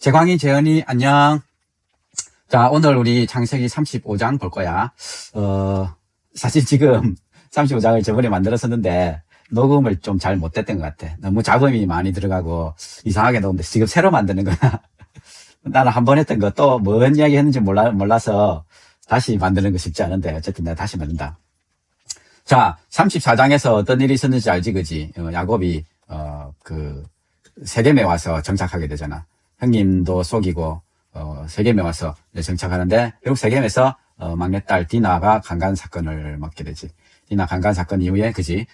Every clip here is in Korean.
재광이, 재현이, 안녕. 자, 오늘 우리 창세기 35장 볼 거야. 사실 지금 35장을 저번에 만들었었는데, 녹음을 좀 잘 못했던 것 같아. 너무 잡음이 많이 들어가고, 이상하게 녹음돼. 지금 새로 만드는 거야. 나는 한 번 했던 거 또 뭔 이야기 했는지 몰라서 다시 만드는 거 쉽지 않은데, 어쨌든 내가 다시 만든다. 자, 34장에서 어떤 일이 있었는지 알지, 그지? 야곱이, 세겜에 와서 정착하게 되잖아. 형님도 속이고, 세겜에 와서 정착하는데, 결국 세겜에서, 막내딸 디나가 강간 사건을 맡게 되지. 디나 강간 사건 이후에, 그지?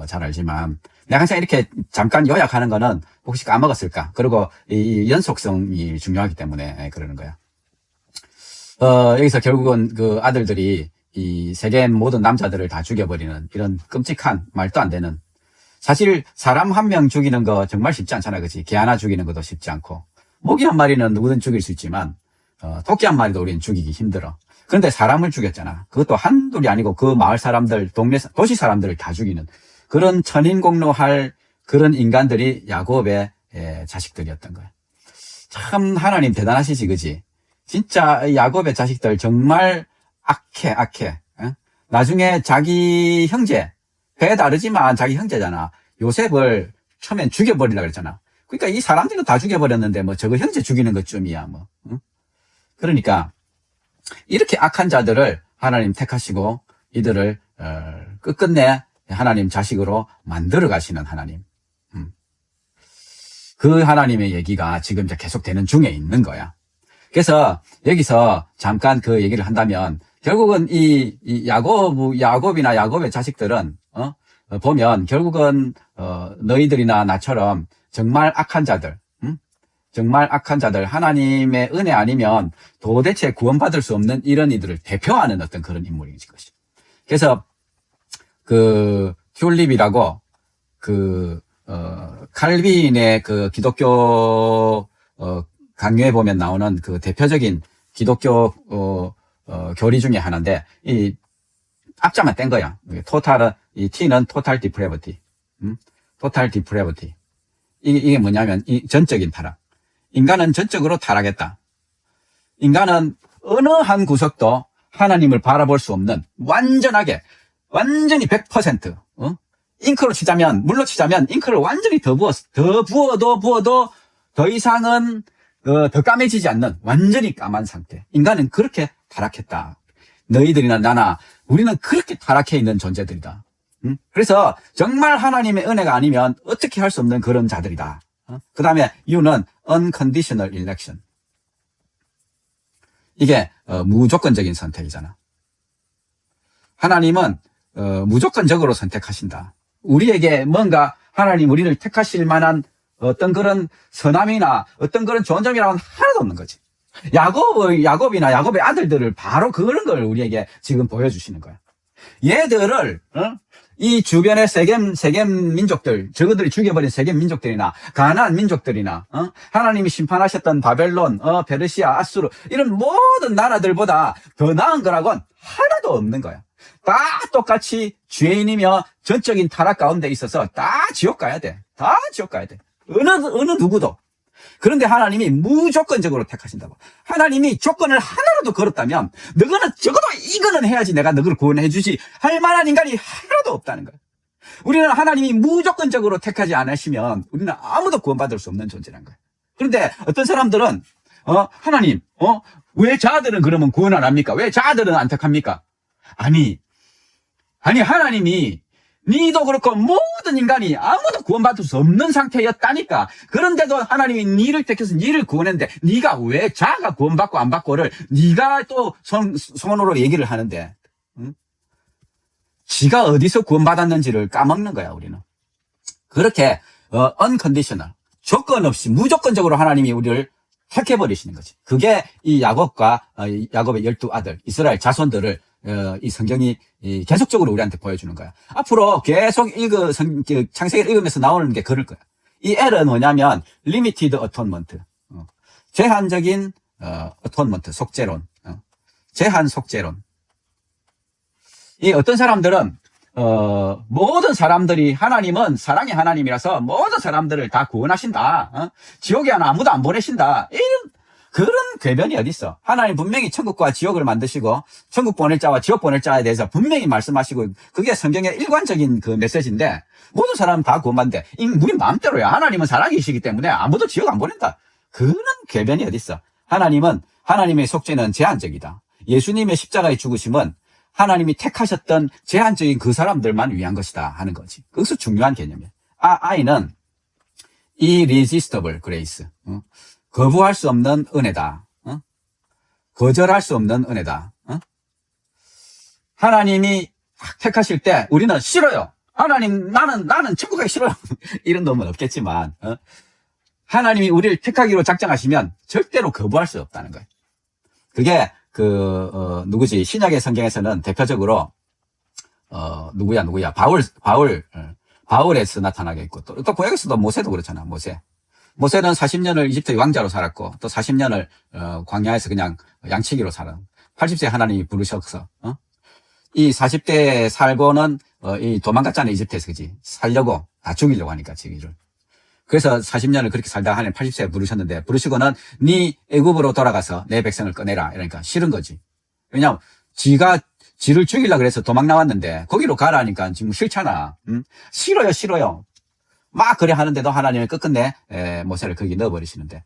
잘 알지만, 내가 항상 이렇게 잠깐 요약하는 거는 혹시 까먹었을까? 그리고 이 연속성이 중요하기 때문에 그러는 거야. 여기서 결국은 그 아들들이 이 세겜 모든 남자들을 다 죽여버리는 이런 끔찍한 말도 안 되는, 사실 사람 한 명 죽이는 거 정말 쉽지 않잖아, 그치? 개 하나 죽이는 것도 쉽지 않고, 모기 한 마리는 누구든 죽일 수 있지만 토끼 한 마리도 우리는 죽이기 힘들어. 그런데 사람을 죽였잖아. 그것도 한둘이 아니고 그 마을 사람들, 도시 사람들을 다 죽이는 그런 천인공노할 그런 인간들이 야곱의 자식들이었던 거야. 참 하나님 대단하시지, 그지? 진짜 야곱의 자식들 정말 악해. 어? 나중에 자기 형제, 배 다르지만 자기 형제잖아. 요셉을 처음엔 죽여버리려고 그랬잖아. 그러니까 이 사람들도 다 죽여버렸는데 뭐 저거 형제 죽이는 것쯤이야 뭐. 응? 그러니까 이렇게 악한 자들을 하나님 택하시고 이들을 끝끝내 하나님 자식으로 만들어 가시는 하나님. 그 하나님의 얘기가 지금 이제 계속되는 중에 있는 거야. 그래서 여기서 잠깐 그 얘기를 한다면, 결국은 이 야곱이나 야곱의 자식들은 보면 결국은 너희들이나 나처럼 정말 악한 자들, 정말 악한 자들, 하나님의 은혜 아니면 도대체 구원받을 수 없는 이런 이들을 대표하는 어떤 그런 인물인 것이. 그래서 그 튤립이라고 칼빈의 그 기독교 강요에 보면 나오는 그 대표적인 기독교 교리 중에 하나인데, 이 앞자만 뗀 거야. 이 T는 토탈 디프레버티. 토탈 디프레버티. 이게 뭐냐면 이 전적인 타락. 인간은 전적으로 타락했다. 인간은 어느 한 구석도 하나님을 바라볼 수 없는 완전히 100%, 잉크로 치자면, 물로 치자면 잉크를 완전히 더 부어도 더 이상은 더 까매지지 않는 완전히 까만 상태. 인간은 그렇게 타락했다. 너희들이나 나나 우리는 그렇게 타락해 있는 존재들이다. 그래서 정말 하나님의 은혜가 아니면 어떻게 할 수 없는 그런 자들이다. 그 다음에 이유는 unconditional election. 이게 무조건적인 선택이잖아. 하나님은 무조건적으로 선택하신다. 우리에게 뭔가 하나님 우리를 택하실 만한 어떤 그런 선함이나 어떤 그런 좋은 점이라고는 하나도 없는 거지. 야곱이나 야곱의 아들들을 바로 그런 걸 우리에게 지금 보여주시는 거야. 얘들을 이 주변의 세겜 민족들, 저것들이 죽여버린 세겜 민족들이나 가나안 민족들이나 하나님이 심판하셨던 바벨론, 페르시아, 아수르 이런 모든 나라들보다 더 나은 거라고는 하나도 없는 거야. 다 똑같이 죄인이며 전적인 타락 가운데 있어서 다 지옥 가야 돼. 다 지옥 가야 돼. 어느 누구도. 그런데 하나님이 무조건적으로 택하신다고. 하나님이 조건을 하나라도 걸었다면 너희는 적어도 이거는 해야지 내가 너희를 구원해 주지 할 만한 인간이 하나도 없다는 거야. 우리는 하나님이 무조건적으로 택하지 않으시면 우리는 아무도 구원받을 수 없는 존재라는 거야. 그런데 어떤 사람들은 하나님 왜 자들은 그러면 구원 안 합니까? 왜 자들은 안 택합니까? 아니 하나님이 니도 그렇고 모든 인간이 아무도 구원받을 수 없는 상태였다니까. 그런데도 하나님이 니를 택해서 니를 구원했는데 니가 왜 자가 구원받고 안 받고를 니가 또 손으로 얘기를 하는데, 지가 어디서 구원받았는지를 까먹는 거야 우리는. 그렇게 unconditional, 조건 없이 무조건적으로 하나님이 우리를 택해버리시는 거지. 그게 이 야곱의 12아들 이스라엘 자손들을 이 성경이 계속적으로 우리한테 보여주는 거야. 앞으로 계속 창세기를 읽으면서 나오는 게 그럴 거야. 이 L은 뭐냐면 limited atonement, 제한적인 atonement, 속죄론, 제한 속죄론. 이 어떤 사람들은 모든 사람들이, 하나님은 사랑의 하나님이라서 모든 사람들을 다 구원하신다. 지옥에 아무도 안 보내신다. 이런, 그런 궤변이 어딨어. 하나님 분명히 천국과 지옥을 만드시고, 천국 보낼 자와 지옥 보낼 자에 대해서 분명히 말씀하시고, 그게 성경의 일관적인 그 메시지인데, 모든 사람 다 구원받는데, 우리 마음대로야. 하나님은 사랑이시기 때문에 아무도 지옥 안 보낸다. 그런 궤변이 어딨어. 하나님의 속죄는 제한적이다. 예수님의 십자가의 죽으심은 하나님이 택하셨던 제한적인 그 사람들만 위한 것이다 하는 거지. 그것도 중요한 개념이야. I는 irresistible grace. 거부할 수 없는 은혜다. 거절할 수 없는 은혜다. 하나님이 택하실 때 우리는 싫어요. 하나님, 나는 천국 가기 싫어요. 이런 놈은 없겠지만, 하나님이 우리를 택하기로 작정하시면 절대로 거부할 수 없다는 거예요. 그게 누구지? 신약의 성경에서는 대표적으로, 누구야? 바울에서 나타나게 있고, 또 구약에서도 모세도 그렇잖아, 모세. 모세는 40년을 이집트 왕자로 살았고, 또 40년을, 광야에서 그냥 양치기로 살아. 80세 하나님이 부르셔서, 이 40대에 살고는, 이 도망갔잖아, 이집트에서, 그지? 살려고, 다 죽이려고 하니까, 지기를. 그래서 40년을 그렇게 살다가 하나님 80세에 부르셨는데, 부르시고는 네 애굽으로 돌아가서 내 백성을 꺼내라. 이러니까 싫은 거지. 왜냐면 지를 죽이려고 그래서 도망 나왔는데 거기로 가라니까 지금 싫잖아. 싫어요. 막 그래 하는데도 하나님이 끝끝내 모세를 거기 넣어버리시는데,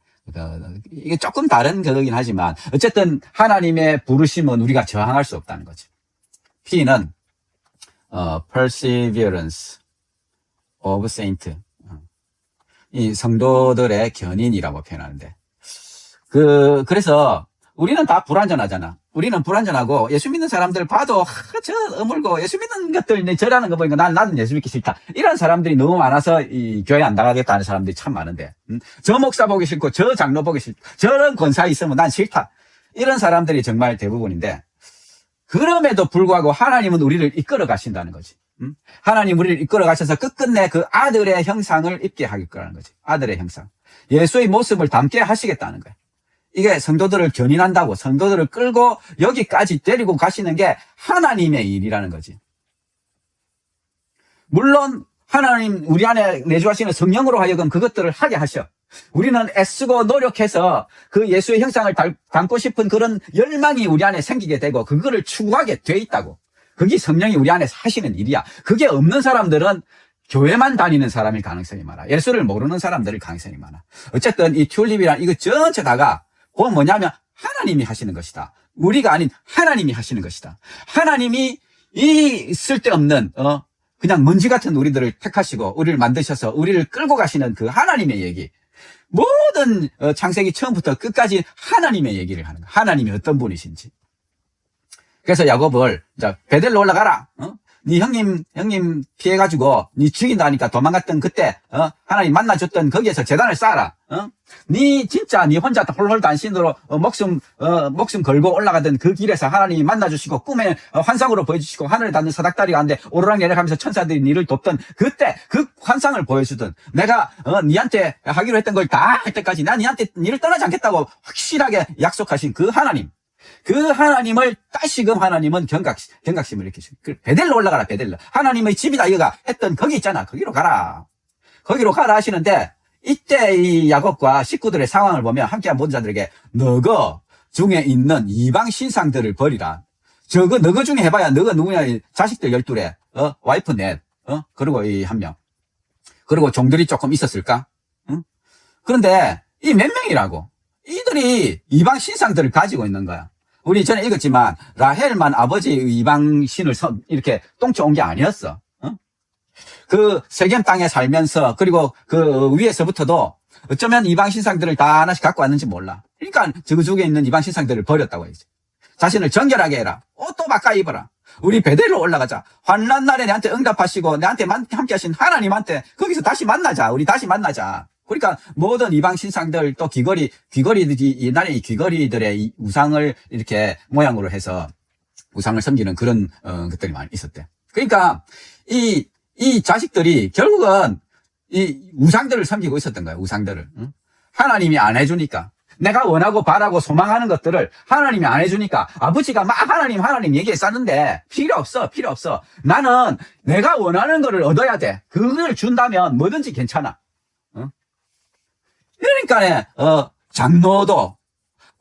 이게 조금 다른 거긴 하지만 어쨌든 하나님의 부르심은 우리가 저항할 수 없다는 거지. P는 perseverance of saint. 이 성도들의 견인이라고 표현하는데, 그래서 우리는 다 불완전하잖아. 우리는 불완전하고 예수 믿는 사람들 봐도 저 어물고 예수 믿는 것들 저라는 거 보니까 나는 예수 믿기 싫다. 이런 사람들이 너무 많아서 이 교회 안 나가겠다 하는 사람들이 참 많은데, 저 목사 보기 싫고 저 장로 보기 싫고 저런 권사 있으면 난 싫다. 이런 사람들이 정말 대부분인데, 그럼에도 불구하고 하나님은 우리를 이끌어 가신다는 거지. 하나님 우리를 이끌어 가셔서 끝끝내 그 아들의 형상을 입게 하겠다는 거지. 아들의 형상. 예수의 모습을 담게 하시겠다는 거야. 이게 성도들을 견인한다고, 성도들을 끌고 여기까지 데리고 가시는 게 하나님의 일이라는 거지. 물론 하나님 우리 안에 내주하시는 성령으로 하여금 그것들을 하게 하셔. 우리는 애쓰고 노력해서 그 예수의 형상을 담고 싶은 그런 열망이 우리 안에 생기게 되고 그거를 추구하게 돼 있다고. 그게 성령이 우리 안에 하시는 일이야. 그게 없는 사람들은 교회만 다니는 사람일 가능성이 많아. 예수를 모르는 사람들일 가능성이 많아. 어쨌든 이 튤립이란 이거 전체 다가 그건 뭐냐면 하나님이 하시는 것이다. 우리가 아닌 하나님이 하시는 것이다. 하나님이 이 쓸데없는 그냥 먼지 같은 우리들을 택하시고 우리를 만드셔서 우리를 끌고 가시는 그 하나님의 얘기. 모든 창세기 처음부터 끝까지 하나님의 얘기를 하는 거야. 하나님이 어떤 분이신지. 그래서 야곱을 베델로 올라가라. 네 형님 피해가지고 네 죽인다니까 도망갔던 그때 하나님 만나줬던 거기에서 제단을 쌓아라. 네 진짜 네 혼자 홀홀 단신으로 목숨 걸고 올라가던 그 길에서 하나님이 만나주시고 꿈에 환상으로 보여주시고 하늘에 닿는 사닥다리가 안돼 오르락내락하면서 천사들이 니를 돕던 그때 그 환상을 보여주던 내가 니한테 하기로 했던 걸 다 할 때까지 난 니를 떠나지 않겠다고 확실하게 약속하신 그 하나님. 그 하나님을 다시금 하나님은 경각심을 일으키시고 베델로 올라가라. 베델로 하나님의 집이다 이거가 했던 거기 있잖아. 거기로 가라 하시는데, 이때 이 야곱과 식구들의 상황을 보면 함께한 모든 자들에게 너거 중에 있는 이방 신상들을 버리라. 저거 너거 중에 해봐야 너거 누구냐, 자식들 12에 와이프 넷 그리고 이 한 명 그리고 종들이 조금 있었을까? 그런데 이 몇 명이라고 이들이 이방 신상들을 가지고 있는 거야. 우리 전에 읽었지만 라헬만 아버지의 이방 신을 이렇게 똥쳐온 게 아니었어. 그 세겜 땅에 살면서 그리고 그 위에서부터도 어쩌면 이방 신상들을 다 하나씩 갖고 왔는지 몰라. 그러니까 저쪽에 있는 이방 신상들을 버렸다고 해야지. 자신을 정결하게 해라. 옷도 바꿔 입어라. 우리 베델로 올라가자. 환난 날에 내한테 응답하시고 내한테 함께 하신 하나님한테 거기서 다시 만나자. 우리 다시 만나자. 그러니까 모든 이방 신상들 또 귀걸이들이 옛날에 이 귀걸이들의 이 우상을 이렇게 모양으로 해서 우상을 섬기는 그런 것들이 많이 있었대. 그러니까 이 자식들이 결국은 이 우상들을 섬기고 있었던 거예요. 우상들을. 하나님이 안 해주니까. 내가 원하고 바라고 소망하는 것들을 하나님이 안 해주니까 아버지가 막 하나님 얘기했었는데 필요 없어. 나는 내가 원하는 거를 얻어야 돼. 그걸 준다면 뭐든지 괜찮아. 그러니까 장로도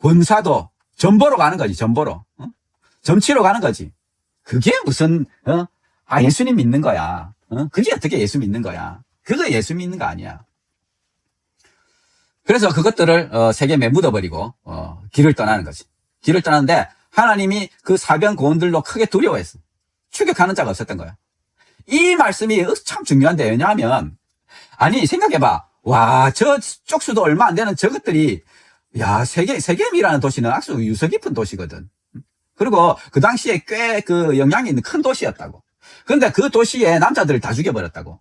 권사도 점보러 가는 거지. 점보러. 점치러 가는 거지. 그게 무슨 예수님 믿는 거야. 그게 어떻게 예수 믿는 거야. 그거 예수 믿는 거 아니야. 그래서 그것들을 세겜에 묻어버리고 길을 떠나는 거지. 길을 떠나는데 하나님이 그 사변 고원들로 크게 두려워했어. 추격하는 자가 없었던 거야. 이 말씀이 참 중요한데, 왜냐하면 아니 생각해봐. 와, 저 쪽수도 얼마 안 되는 저것들이, 야, 세겜이라는 도시는 아주 유서 깊은 도시거든. 그리고 그 당시에 꽤 그 영향이 있는 큰 도시였다고. 그런데 그 도시에 남자들을 다 죽여버렸다고.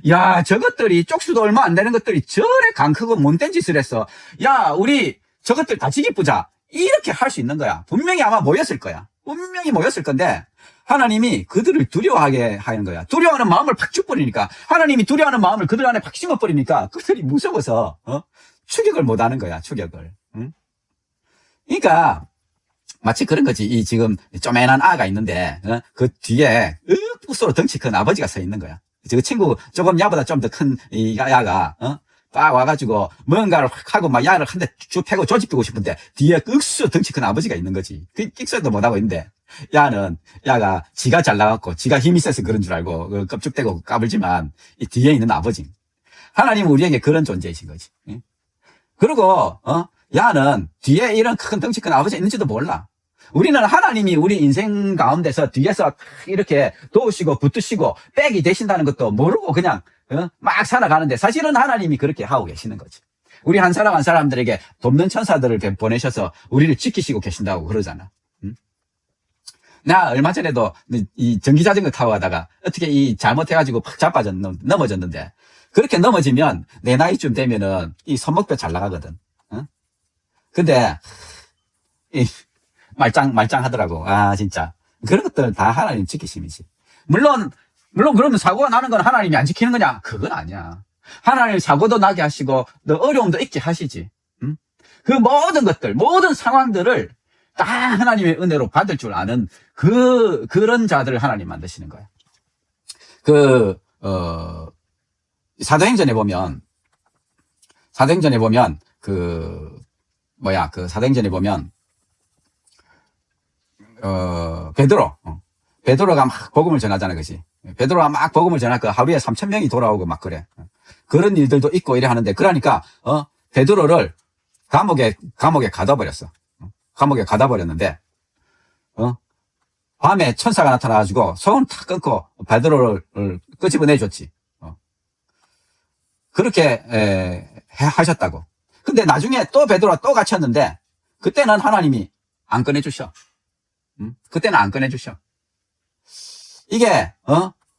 야, 저것들이 쪽수도 얼마 안 되는 것들이 저래 강 크고 못된 짓을 했어. 야, 우리 저것들 다 지기쁘자. 이렇게 할 수 있는 거야. 분명히 아마 모였을 거야. 분명히 모였을 건데 하나님이 그들을 두려워하게 하는 거야. 두려워하는 마음을 팍 죽버리니까, 하나님이 두려워하는 마음을 그들 안에 팍 심어버리니까 그들이 무서워서 추격을 못하는 거야. 추격을. 응? 그러니까 마치 그런 거지. 이 지금 쪼맨한 아가 있는데 그 뒤에 뚝소로 덩치 큰 아버지가 서 있는 거야. 그 친구 조금 야보다 좀 더 큰 이 야가 딱 와가지고 뭔가를 확 하고 막 야를 한 대 쭉 패고 조집히고 싶은데 뒤에 억수 덩치 큰 아버지가 있는 거지. 그 끽소리도 못하고 있는데 야가 지가 잘 나갔고 지가 힘이 세서 그런 줄 알고 껍죽대고 까불지만 이 뒤에 있는 아버지, 하나님은 우리에게 그런 존재이신 거지. 그리고 야는 뒤에 이런 큰 덩치 큰 아버지가 있는지도 몰라. 우리는 하나님이 우리 인생 가운데서 뒤에서 이렇게 도우시고 붙드시고 백이 되신다는 것도 모르고 그냥 막 살아가는데, 사실은 하나님이 그렇게 하고 계시는 거지. 우리 한 사람 한 사람들에게 돕는 천사들을 보내셔서 우리를 지키시고 계신다고 그러잖아. 나 얼마 전에도 이 전기자전거 타고 가다가 어떻게 이 잘못해가지고 팍 넘어졌는데, 그렇게 넘어지면 내 나이쯤 되면은 이 손목뼈 잘 나가거든. 근데 말짱하더라고. 아, 진짜. 그런 것들은 다 하나님 지키심이지. 물론 그러면 사고가 나는 건 하나님이 안 지키는 거냐? 그건 아니야. 하나님 사고도 나게 하시고 너 어려움도 있게 하시지. 그 모든 것들, 모든 상황들을 다 하나님의 은혜로 받을 줄 아는 그런 자들을 하나님 만드시는 거야. 사도행전에 보면 베드로가 막 복음을 전하잖아, 그지? 베드로가 막 복음을 전할 거 하루에 3,000명이 돌아오고 막 그래. 그런 일들도 있고 이래 하는데, 그러니까 베드로를 감옥에 가둬버렸어. 감옥에 가둬버렸는데 밤에 천사가 나타나가지고 손을 탁 끊고 베드로를 끄집어내줬지. 그렇게 하셨다고. 근데 나중에 또 베드로가 또 갇혔는데 그때는 하나님이 안 꺼내주셔. 그때는 안 꺼내주셔. 이게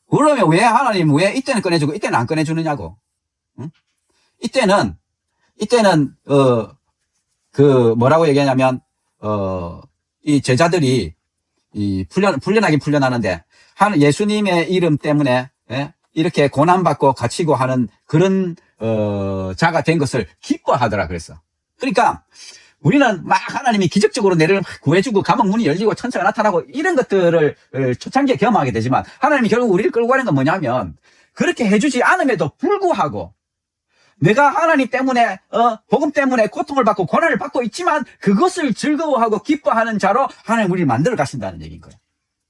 그러면 왜 하나님 왜 이때는 꺼내주고 이때는 안 꺼내주느냐고. 이때는 뭐라고 얘기하냐면 이 제자들이 풀려나긴 풀려나는데 예수님의 이름 때문에 이렇게 고난받고 갇히고 하는 그런 자가 된 것을 기뻐하더라 그랬어. 그러니까 우리는 막 하나님이 기적적으로 내를 구해주고 감옥 문이 열리고 천사가 나타나고 이런 것들을 초창기에 경험하게 되지만, 하나님이 결국 우리를 끌고 가는 건 뭐냐면, 그렇게 해주지 않음에도 불구하고 내가 하나님 때문에 복음 때문에 고통을 받고 고난을 받고 있지만 그것을 즐거워하고 기뻐하는 자로 하나님 우리를 만들어 가신다는 얘기인 거야.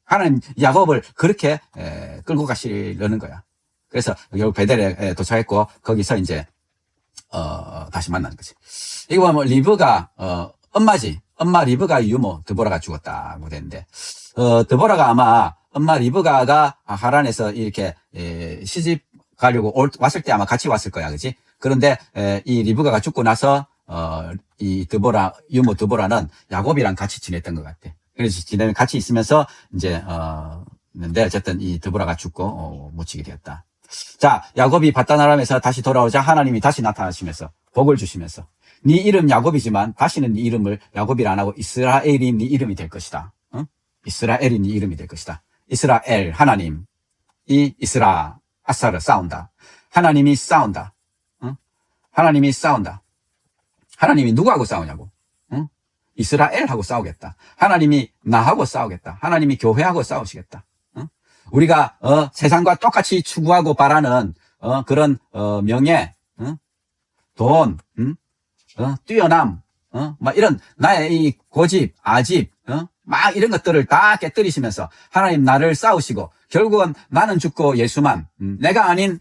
하나님 야곱을 그렇게 끌고 가시려는 거야. 그래서 결국 베델에 도착했고 거기서 이제 다시 만나는 거지. 이거 보면 리브가 엄마지. 엄마 리브가의 유모 드보라가 죽었다고 되는데, 드보라가 아마 엄마 리브가가 하란에서 이렇게 시집 가려고 왔을 때 아마 같이 왔을 거야, 그렇지? 그런데 이 리브가가 죽고 나서 이 유모 드보라는 야곱이랑 같이 지냈던 것 같아. 그래서 같이 있으면서 이제 근데 어쨌든 이 드보라가 죽고 묻히게 되었다. 자, 야곱이 바단 아람에서 다시 돌아오자 하나님이 다시 나타나시면서 복을 주시면서, 네 이름 야곱이지만 다시는 네 이름을 야곱이라 안 하고 이스라엘이 네 이름이 될 것이다. 이스라엘이 네 이름이 될 것이다. 이스라엘, 하나님. 이 아사르 싸운다. 하나님이 싸운다. 하나님이 싸운다. 하나님이 누구하고 싸우냐고. 응? 이스라엘하고 싸우겠다. 하나님이 나하고 싸우겠다. 하나님이 교회하고 싸우시겠다. 응? 우리가 세상과 똑같이 추구하고 바라는 그런 명예, 돈, 뛰어남, 막 이런 나의 이 고집, 아집, 막 이런 것들을 다 깨뜨리시면서 하나님 나를 싸우시고 결국은 나는 죽고 예수만, 내가 아닌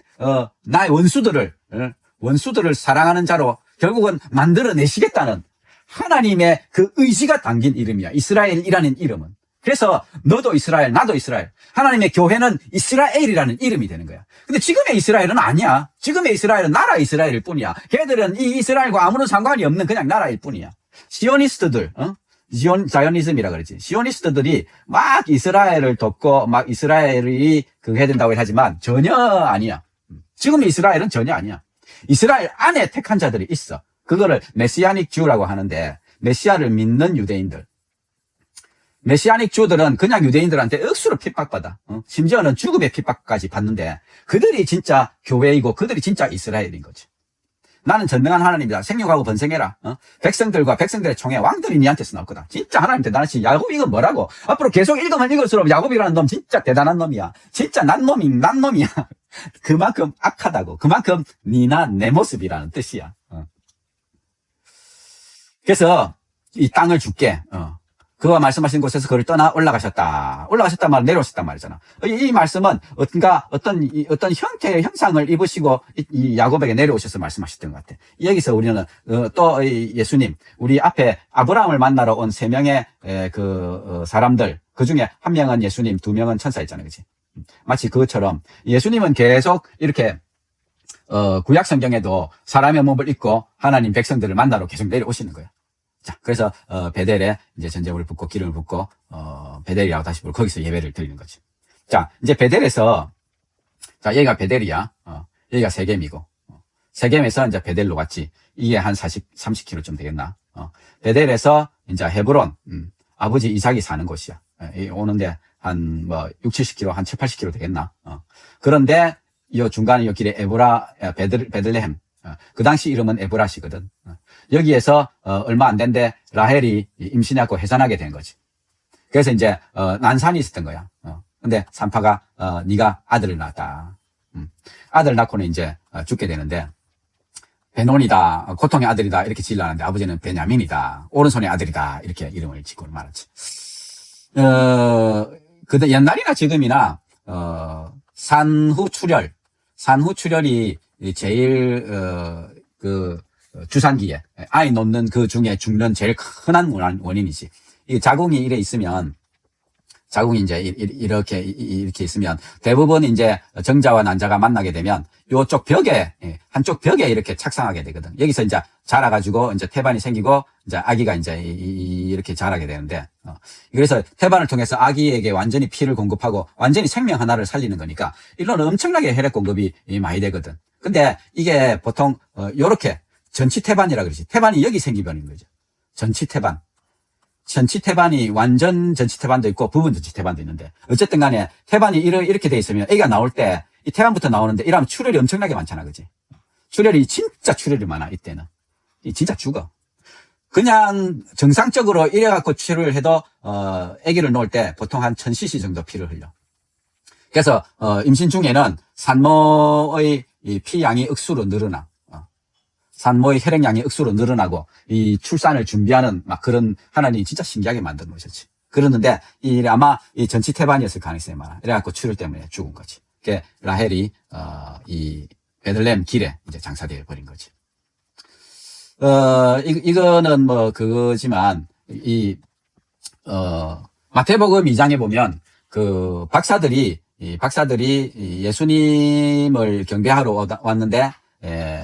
나의 원수들을 사랑하는 자로 결국은 만들어내시겠다는 하나님의 그 의지가 담긴 이름이야. 이스라엘이라는 이름은. 그래서 너도 이스라엘, 나도 이스라엘. 하나님의 교회는 이스라엘이라는 이름이 되는 거야. 근데 지금의 이스라엘은 아니야. 지금의 이스라엘은 나라 이스라엘일 뿐이야. 걔들은 이 이스라엘과 아무런 상관이 없는 그냥 나라일 뿐이야. 시오니스트들, 자이오니즘이라 그러지. 시오니스트들이 막 이스라엘을 돕고 막 이스라엘이 그거 해야 된다고 하지만 전혀 아니야. 지금의 이스라엘은 전혀 아니야. 이스라엘 안에 택한 자들이 있어. 그거를 메시아닉 주라고 하는데 메시아를 믿는 유대인들. 메시아닉 주들은 그냥 유대인들한테 억수로 핍박받아. 심지어는 죽음의 핍박까지 받는데 그들이 진짜 교회이고 그들이 진짜 이스라엘인 거지. 나는 전능한 하나님이다. 생육하고 번성해라. 백성들과 백성들의 총회 왕들이 니한테서 나올 거다. 진짜 하나님 대단하시. 야곱 이건 뭐라고? 앞으로 계속 읽으면 읽을수록 야곱이라는 놈 진짜 대단한 놈이야. 진짜 난 놈이야. 그만큼 악하다고. 그만큼 니나 내 모습이라는 뜻이야. 그래서 이 땅을 줄게. 그와 말씀하신 곳에서 그를 떠나 올라가셨단 말, 내려오셨단 말이잖아. 이 말씀은 어떤 형태의 형상을 입으시고 이 야곱에게 내려오셔서 말씀하셨던 것 같아. 여기서 우리는 또 예수님, 우리 앞에 아브라함을 만나러 온 3명의 사람들, 그 중에 1명은 예수님, 2명은 천사였잖아요, 그렇지? 마치 그것처럼 예수님은 계속 이렇게 구약 성경에도 사람의 몸을 입고 하나님 백성들을 만나러 계속 내려오시는 거예요. 자, 그래서 베델에 이제 전제물을 붓고 기름을 붓고 베델이라고 다시 부르고 거기서 예배를 드리는 거지. 자, 이제 베델에서 자, 여기가 베델이야. 여기가 세겜이고 세겜에서 이제 베델로 왔지. 이게 한 30km 좀 되겠나? 베델에서 이제 헤브론, 아버지 이삭이 사는 곳이야. 오는데 한 60, 70km, 한 7, 80km 되겠나? 그런데 이 중간에 이 길에 베들레헴. 그 당시 이름은 에브라시거든. 여기에서 얼마 안 된데 라헬이 임신하고 해산하게 된 거지. 그래서 이제 난산이 있었던 거야. 근데 산파가 네가 아들을 낳았다. 아들 낳고는 이제 죽게 되는데 베논이다, 고통의 아들이다 이렇게 지으려는데 아버지는 베냐민이다, 오른손의 아들이다 이렇게 이름을 짓고 말았지. 그때 옛날이나 지금이나 산후출혈이 제일 주산기에 아이 놓는 그 중에 죽는 제일 흔한 원인이지. 이 자궁이 이래 있으면 자궁이 이제 이렇게 있으면 대부분 이제 정자와 난자가 만나게 되면 요쪽 벽에 한쪽 벽에 이렇게 착상하게 되거든. 여기서 이제 자라가지고 이제 태반이 생기고 이제 아기가 이제 이렇게 자라게 되는데 그래서 태반을 통해서 아기에게 완전히 피를 공급하고 완전히 생명 하나를 살리는 거니까 이런 엄청나게 혈액 공급이 많이 되거든. 근데 이게 보통 요렇게 전치태반이라 그러지. 태반이 여기 생기버리는 거죠. 전치태반. 전치태반이 완전 전치태반도 있고 부분 전치태반도 있는데 어쨌든 간에 태반이 이렇게 돼 있으면 애가 나올 때 이 태반부터 나오는데 이러면 출혈이 엄청나게 많잖아. 그지? 진짜 출혈이 많아. 이때는. 진짜 죽어. 그냥 정상적으로 이래갖고 출혈을 해도 아기를 놓을 때 보통 한 1000cc 정도 피를 흘려. 그래서 임신 중에는 산모의 이 피양이 억수로 늘어나. 산모의 혈액량이 억수로 늘어나고 이 출산을 준비하는 막 그런 하나님이 진짜 신기하게 만들어 놓으셨지. 그러는데 아마 이 전치태반이었을 가능성이 많아. 이래갖고 출혈 때문에 죽은 거지. 그게 라헬이 이 베들레헴 길에 이제 장사되어 버린 거지. 이거는 뭐 그거지만 마태복음 2장에 보면 그 박사들이 예수님을 경배하러 왔는데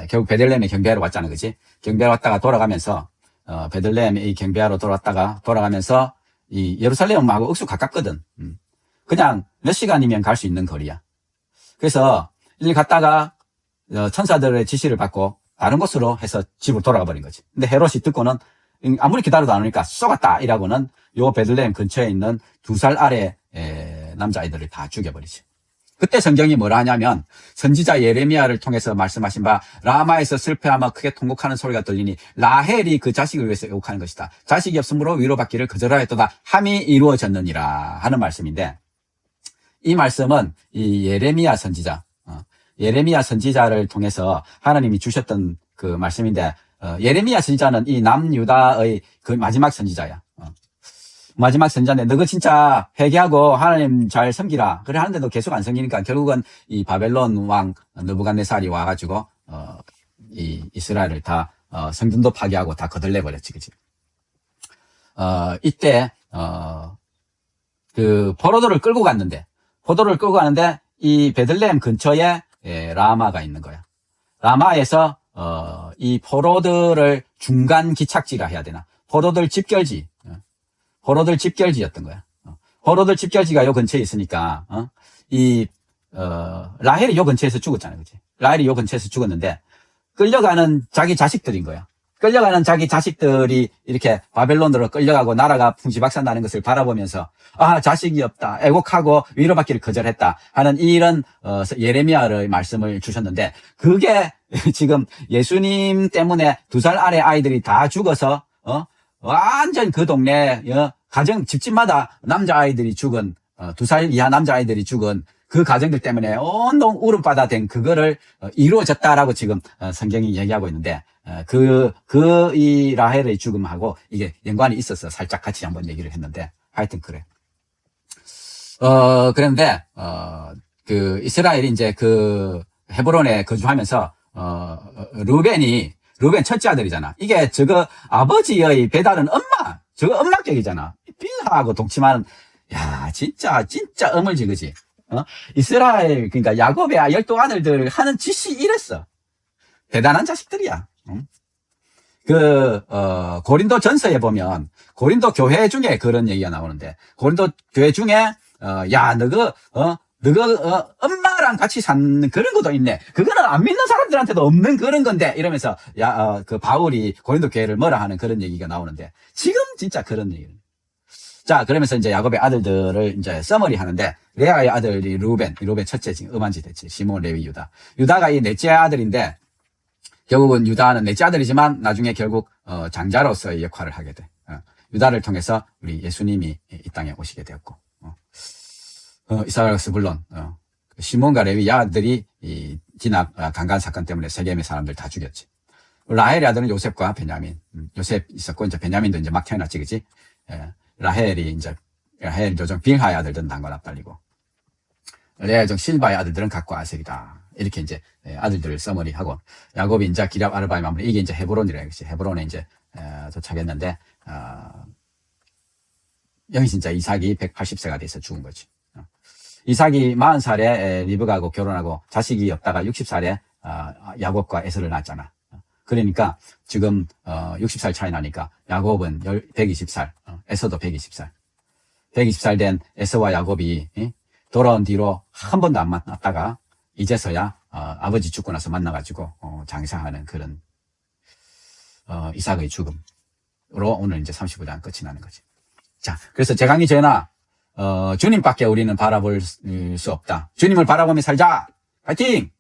결국 베들레헴에 경배하러 왔잖아. 그치? 경배하러 왔다가 돌아가면서 베들레헴에 경배하러 돌아가면서 이 예루살렘하고 억수 가깝거든. 그냥 몇 시간이면 갈 수 있는 거리야. 그래서 일 갔다가 천사들의 지시를 받고 다른 곳으로 해서 집으로 돌아가 버린 거지. 근데 헤롯이 듣고는 아무리 기다려도 안 오니까 쏘갔다 이라고는 요 베들레헴 근처에 있는 2살 아래 남자아이들을 다 죽여버리지. 그때 성경이 뭐라 하냐면 선지자 예레미야를 통해서 말씀하신 바 라마에서 슬퍼하며 크게 통곡하는 소리가 들리니 라헬이 그 자식을 위해서 애곡하는 것이다. 자식이 없으므로 위로받기를 거절하였도다 함이 이루어졌느니라 하는 말씀인데, 이 말씀은 이 예레미야 선지자, 예레미야 선지자를 통해서 하나님이 주셨던 그 말씀인데, 예레미야 선지자는 이 남유다의 그 마지막 선지자야. 마지막 선지자인데 너가 진짜 회개하고 하나님 잘 섬기라 그래 하는데도 계속 안 섬기니까 결국은 이 바벨론 왕 느부갓네살이 와가지고 이 이스라엘을 다 성전도 파괴하고 다 거들내 버렸지, 그치? 이때 그 포도를 끌고 갔는데 이 베들레헴 근처에 라마가 있는 거야. 라마에서 이 포로들을 중간 기착지라 해야 되나? 포로들 집결지였던 거야. 포로들 집결지가 요 근처에 있으니까, 라헬이 요 근처에서 죽었잖아요. 그치? 라헬이 요 근처에서 죽었는데, 끌려가는 자기 자식들인 거야. 끌려가는 자기 자식들이 이렇게 바벨론으로 끌려가고 나라가 풍지박산나는 것을 바라보면서, 아, 자식이 없다. 애곡하고 위로받기를 거절했다. 하는 이런, 예레미야의 말씀을 주셨는데, 그게 지금 예수님 때문에 2살 아래 아이들이 다 죽어서, 완전 그 동네 가정 집집마다 남자아이들이 죽은 2살 이하 남자아이들이 죽은 그 가정들 때문에 온통 울음바다 된 그거를 이루어졌다라고 지금 성경이 얘기하고 있는데, 이 라헬의 죽음하고 이게 연관이 있어서 살짝 같이 한번 얘기를 했는데, 하여튼 그래. 그런데 그 이스라엘이 이제 그 헤브론에 거주하면서 루벤 첫째 아들이잖아. 이게 저거 아버지의 배달은 저거 엄마격이잖아. 빌하하고 동침하는, 야, 진짜 어물지, 그지? 이스라엘, 그러니까 야곱의 12아들들 하는 짓이 이랬어. 대단한 자식들이야. 고린도 전서에 보면, 고린도 교회 중에 그런 얘기가 나오는데, 고린도 교회 중에, 야, 너가 엄마랑 같이 사는 그런 것도 있네. 그거는 안 믿는 사람들한테도 없는 그런 건데. 이러면서, 그 바울이 고린도 교회를 뭐라 하는 그런 얘기가 나오는데, 지금 진짜 그런 얘기를. 자, 그러면서 이제 야곱의 아들들을 이제 써머리 하는데, 레아의 아들이 루벤 첫째 지금 음한지 됐지. 시몬, 레위, 유다. 유다가 이 넷째 아들인데, 결국은 유다는 넷째 아들이지만, 나중에 결국, 장자로서의 역할을 하게 돼. 유다를 통해서 우리 예수님이 이 땅에 오시게 되었고, 이스라엘에서 물론 시몬과 레위 아들이 이 디납 강간 사건 때문에 세겜의 사람들 다 죽였지. 라헬의 아들은 요셉과 베냐민. 요셉 있었고 이제 베냐민도 이제 막 태어났지, 그지? 라헬 요정 빌하의 아들들은 단건 앞달리고, 레아 요정 실바의 아들들은 각과 아색이다. 이렇게 이제 아들들을 써머리하고, 야곱이 이제 기럇 아르바의 마무리, 이게 이제 헤브론이라 그지? 헤브론에 이제 도착했는데, 여기 진짜 이삭이 180세가 돼서 죽은 거지. 이삭이 40살에 리브가하고 결혼하고 자식이 없다가 60살에 야곱과 에서를 낳았잖아. 그러니까 지금 60살 차이 나니까 야곱은 120살, 에서도 120살. 120살 된 에서와 야곱이 돌아온 뒤로 한 번도 안 만났다가 이제서야 아버지 죽고 나서 만나가지고 장사하는 그런 이삭의 죽음으로 오늘 이제 35장 끝이 나는 거지. 자, 그래서 제 강의 전하, 주님밖에 우리는 바라볼 수 없다. 주님을 바라보며 살자. 파이팅!